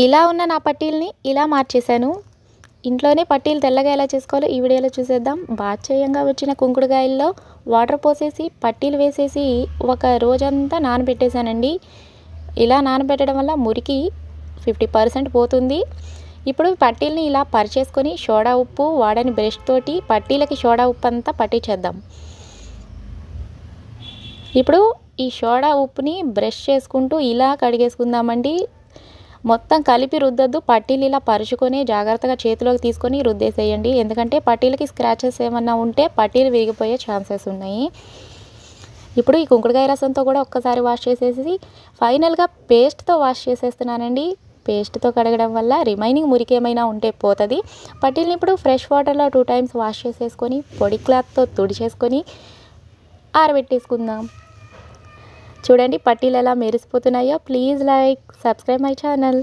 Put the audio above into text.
ఇలా ఉన్న నా పట్టీలని ఇలా మార్చేశాను. ఇంట్లోనే పట్టీలు తెల్లగా ఎలా చేసుకోవాలో ఈ వీడియోలో చూసేద్దాం. బాచ్చేయంగా వచ్చిన కుంకుడుకాయల్లో వాటర్ పోసేసి పట్టీలు వేసేసి ఒక రోజంతా నానబెట్టేశానండి. ఇలా నానబెట్టడం వల్ల మురికి 50% పోతుంది. ఇప్పుడు పట్టీలని ఇలా పరిచేసుకొని సోడా ఉప్పు వాడని బ్రష్ తోటి పట్టీలకి సోడా ఉప్పు అంతా పట్టించేద్దాం. ఇప్పుడు ఈ సోడా ఉప్పుని బ్రష్ చేసుకుంటూ ఇలా కడిగేసుకుందామండి. మొత్తం కలిపి రుద్దొద్దు. పట్టీలు ఇలా పరుచుకొని జాగ్రత్తగా చేతిలోకి తీసుకొని రుద్దేసేయండి. ఎందుకంటే పట్టీలకి స్క్రాచెస్ ఏమన్నా ఉంటే పట్టీలు విరిగిపోయే ఛాన్సెస్ ఉన్నాయి. ఇప్పుడు ఈ కుంకుడుకాయ రసంతో కూడా ఒక్కసారి వాష్ చేసేసి ఫైనల్గా పేస్ట్తో వాష్ చేసేస్తున్నానండి. పేస్ట్తో కడగడం వల్ల రిమైనింగ్ మురికి ఏమైనా ఉంటే పోతుంది. పట్టీలని ఇప్పుడు ఫ్రెష్ వాటర్లో 2 టైమ్స్ వాష్ చేసేసుకొని పొడి క్లాత్తో తుడిచేసుకొని ఆరబెట్టేసుకుందాం. చూడండి పట్టీలు ఎలా మెరిసిపోతున్నాయో. Please like, subscribe my channel.